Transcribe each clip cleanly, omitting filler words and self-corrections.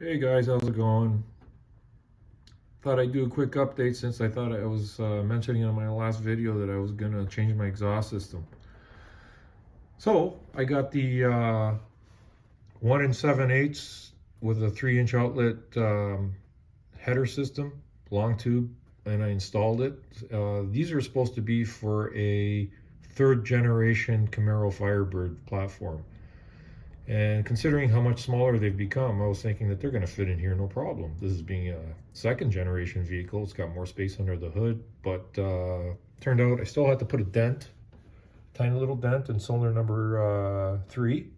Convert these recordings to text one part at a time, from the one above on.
Hey guys, how's it going? Thought I'd do a quick update since I thought I was mentioning in my last video that I was gonna change my exhaust system. So I got the 1 7/8 with a 3-inch outlet header system, long tube, and I installed it. These are supposed to be for a third generation Camaro Firebird platform. And considering how much smaller they've become, I was thinking that they're going to fit in here no problem. This is being a second generation vehicle. It's got more space under the hood, but turned out I still had to put a dent, tiny little dent in cylinder number 3,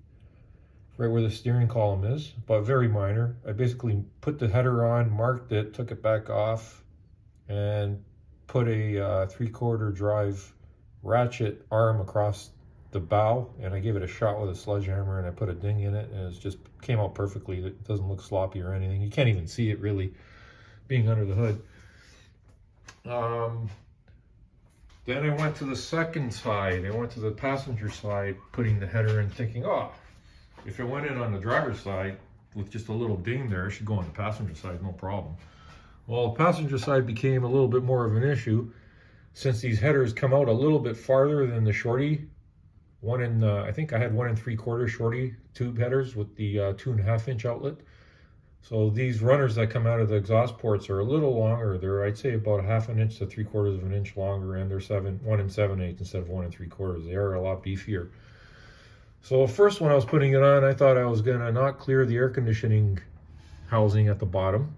right where the steering column is, but very minor. I basically put the header on, marked it, took it back off, and put a 3/4 drive ratchet arm across the bow, and I gave it a shot with a sledgehammer, and I put a ding in it, and it just came out perfectly. It doesn't look sloppy or anything. You can't even see it really being under the hood. Then I went to the second side. I went to the passenger side, putting the header in, thinking, oh, if it went in on the driver's side with just a little ding there, it should go on the passenger side, no problem. Well, the passenger side became a little bit more of an issue since these headers come out a little bit farther than the shorty. I think I had 1 3/4 shorty tube headers with the 2.5-inch outlet. So these runners that come out of the exhaust ports are a little longer. They're, I'd say, about 1/2 inch to 3/4 of an inch longer, and they're 1 7/8 instead of 1 3/4. They are a lot beefier. So first when I was putting it on, I thought I was gonna not clear the air conditioning housing at the bottom.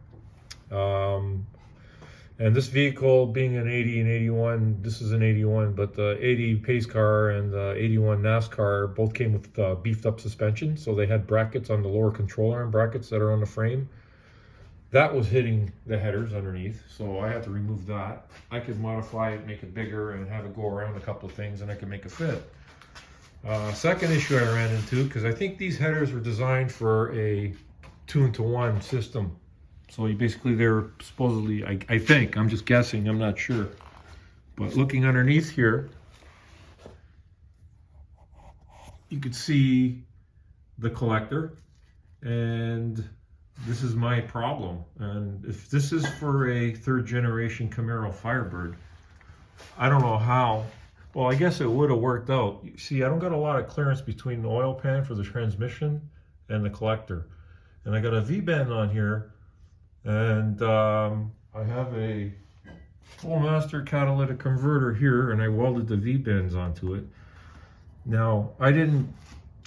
And this vehicle being an 80 and 81, this is an 81, but the 80 pace car and the 81 NASCAR both came with beefed up suspension. So they had brackets on the lower control arm brackets that are on the frame. That was hitting the headers underneath, so I had to remove that. I could modify it, make it bigger, and have it go around a couple of things, and I could make it fit. Second issue I ran into, because I think these headers were designed for a 2-to-1 system. So they're supposedly, I think, I'm just guessing, I'm not sure. But looking underneath here, you could see the collector, and this is my problem. And if this is for a third generation Camaro Firebird, I don't know how. Well, I guess it would have worked out. You see, I don't got a lot of clearance between the oil pan for the transmission and the collector. And I got a V-bend on here, and I have a full master catalytic converter here, and I welded the V-bends onto it. Now, I didn't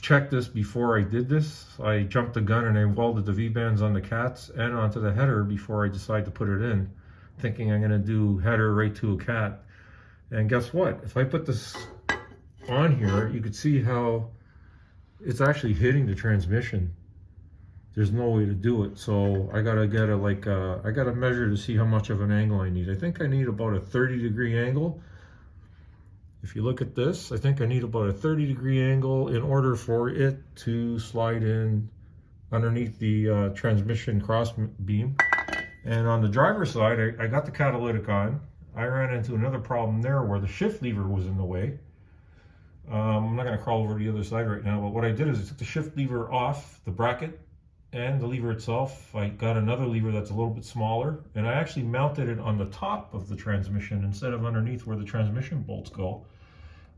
check this before I did this. I jumped the gun and I welded the V-bends on the cats and onto the header before I decided to put it in, thinking I'm gonna do header right to a cat. And guess what? If I put this on here, you could see how it's actually hitting the transmission. There's no way to do it. So I gotta get I gotta measure to see how much of an angle I need. I think I need about a 30-degree angle. If you look at this, I think I need about a 30-degree angle in order for it to slide in underneath the transmission cross beam. And on the driver's side, I got the catalytic on. I ran into another problem there where the shift lever was in the way. I'm not gonna crawl over to the other side right now, but what I did is I took the shift lever off the bracket and the lever itself. I got another lever that's a little bit smaller, and I actually mounted it on the top of the transmission instead of underneath where the transmission bolts go.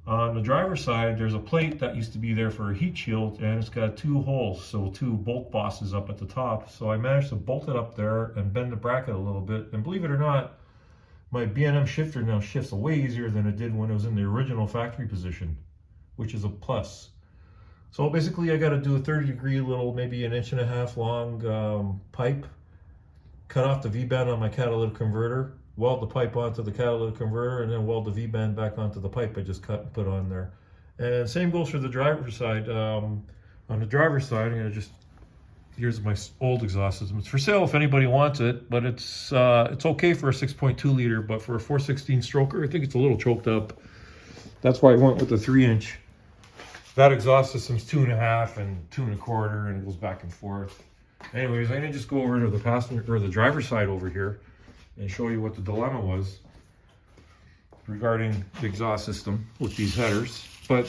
On the driver's side, there's a plate that used to be there for a heat shield, and it's got 2 holes, so 2 bolt bosses up at the top. So I managed to bolt it up there and bend the bracket a little bit, and believe it or not, my B&M shifter now shifts way easier than it did when it was in the original factory position, which is a plus. So basically I got to do a 30-degree little, maybe 1.5 inch long pipe, cut off the V-bend on my catalytic converter, weld the pipe onto the catalytic converter, and then weld the V-bend back onto the pipe I just cut and put on there. And same goes for the driver's side. On the driver's side, I'm gonna here's my old exhaust system. It's for sale if anybody wants it, but it's okay for a 6.2 liter, but for a 416 stroker, I think it's a little choked up. That's why I went with the 3-inch. That exhaust system's 2.5 and 2 1/4, and it goes back and forth. Anyways, I'm gonna just go over to the passenger or the driver's side over here and show you what the dilemma was regarding the exhaust system with these headers. But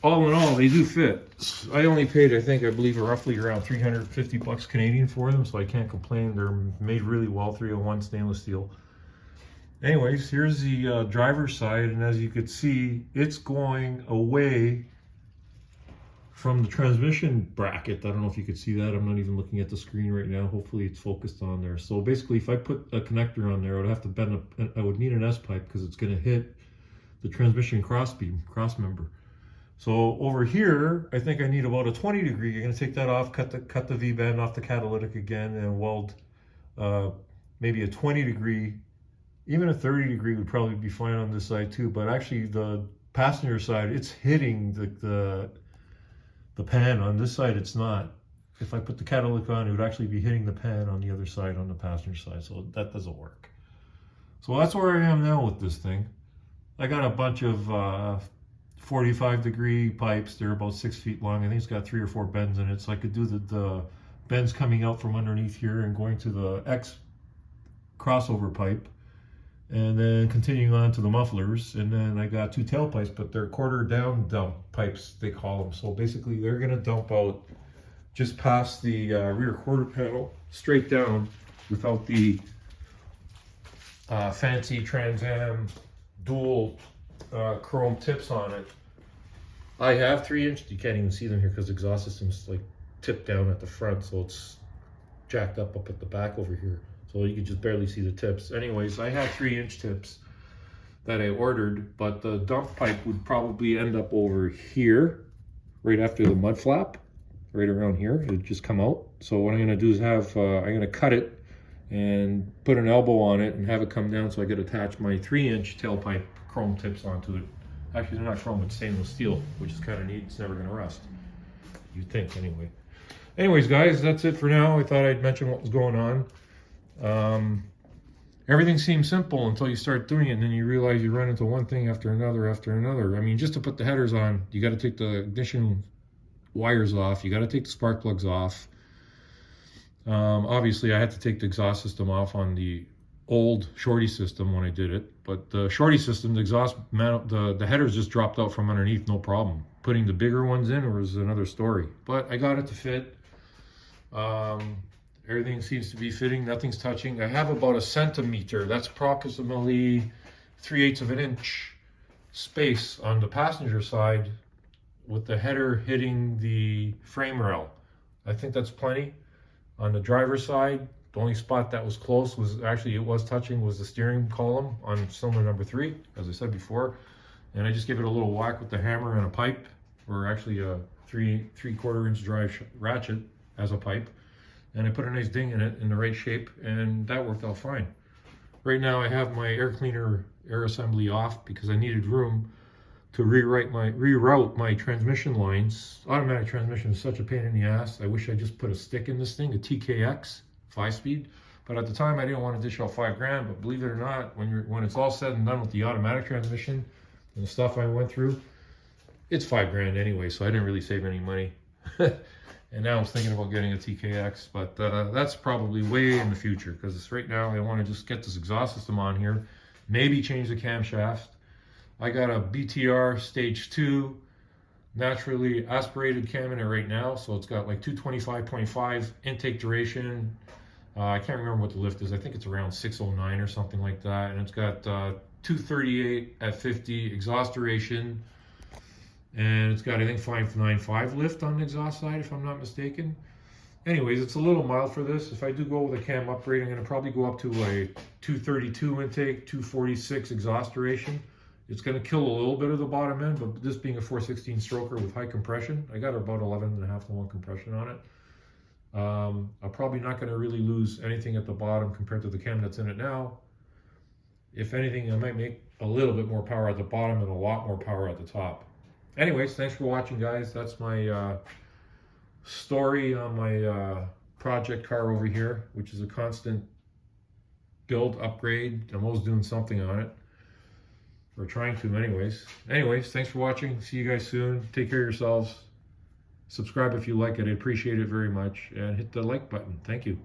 all in all, they do fit. I only paid, I believe, roughly around 350 bucks Canadian for them, so I can't complain. They're made really well, 301 stainless steel. Anyways, here's the driver's side, and as you could see, it's going away from the transmission bracket. I don't know if you could see that. I'm not even looking at the screen right now. Hopefully it's focused on there. So basically, if I put a connector on there, I would have to bend I would need an S-pipe because it's going to hit the transmission cross member. So over here, I think I need about a 20 degree. You're going to take that off, cut the V-bend off the catalytic again, and weld maybe a 20 degree. Even a 30 degree would probably be fine on this side too. But actually, the passenger side, it's hitting the pan. On this side, it's not. If I put the catalytic on, it would actually be hitting the pan on the other side, on the passenger side. So that doesn't work. So that's where I am now with this thing. I got a bunch of 45 degree pipes. They're about 6 feet long. I think it's got 3 or 4 bends in it. So I could do the bends coming out from underneath here and going to the X crossover pipe, and then continuing on to the mufflers. And then I got 2 tailpipes, but they're quarter down dump pipes, they call them. So basically they're going to dump out just past the rear quarter panel, straight down, without the fancy Trans Am dual chrome tips on it. I have 3-inch, you can't even see them here because the exhaust system's like tipped down at the front, so it's jacked up at the back over here. So you can just barely see the tips. Anyways, I have 3-inch tips that I ordered, but the dump pipe would probably end up over here, right after the mud flap, right around here. It would just come out. So what I'm gonna do is I'm gonna cut it and put an elbow on it and have it come down so I could attach my 3-inch tailpipe chrome tips onto it. Actually, they're not chrome, it's stainless steel, which is kind of neat. It's never gonna rust, you'd think anyway. Anyways, guys, that's it for now. I thought I'd mention what was going on. Everything seems simple until you start doing it, and then you realize you run into one thing after another after another. I mean, just to put the headers on, you got to take the ignition wires off, you got to take the spark plugs off. Obviously, I had to take the exhaust system off on the old shorty system when I did it, but the shorty system, the headers just dropped out from underneath, no problem. Putting the bigger ones in was another story, but I got it to fit. Everything seems to be fitting, nothing's touching. I have about a centimeter, that's approximately 3/8 of an inch space on the passenger side with the header hitting the frame rail. I think that's plenty. On the driver's side, the only spot that was close was actually touching was the steering column on cylinder number 3, as I said before. And I just gave it a little whack with the hammer and a pipe, or actually a 3/4 inch drive ratchet as a pipe. And I put a nice ding in it in the right shape, and that worked out fine. Right now I have my air cleaner air assembly off because I needed room to reroute my transmission lines. Automatic transmission is such a pain in the ass. I wish I just put a stick in this thing, a TKX 5-speed. But at the time I didn't want to dish out $5,000. But believe it or not, when it's all said and done with the automatic transmission and the stuff I went through, it's $5,000 anyway. So I didn't really save any money. And now I'm thinking about getting a TKX, but that's probably way in the future, because right now I want to just get this exhaust system on here, maybe change the camshaft. I got a BTR stage 2 naturally aspirated cam in it right now, so it's got like 225.5 intake duration. I can't remember what the lift is. I think it's around 609 or something like that, and it's got 238 at 50 exhaust duration. And it's got, I think, 595 lift on the exhaust side, if I'm not mistaken. Anyways, it's a little mild for this. If I do go with a cam upgrade, I'm going to probably go up to a 232 intake, 246 exhaust duration. It's going to kill a little bit of the bottom end, but this being a 416 stroker with high compression, I got about 11.5 to 1 compression on it. I'm probably not going to really lose anything at the bottom compared to the cam that's in it now. If anything, I might make a little bit more power at the bottom and a lot more power at the top. Anyways, thanks for watching, guys. That's my story on my project car over here, which is a constant build upgrade. I'm always doing something on it, or trying to anyways. Thanks for watching. See you guys soon. Take care of yourselves. Subscribe if you like it. I appreciate it very much. And hit the like button. Thank you.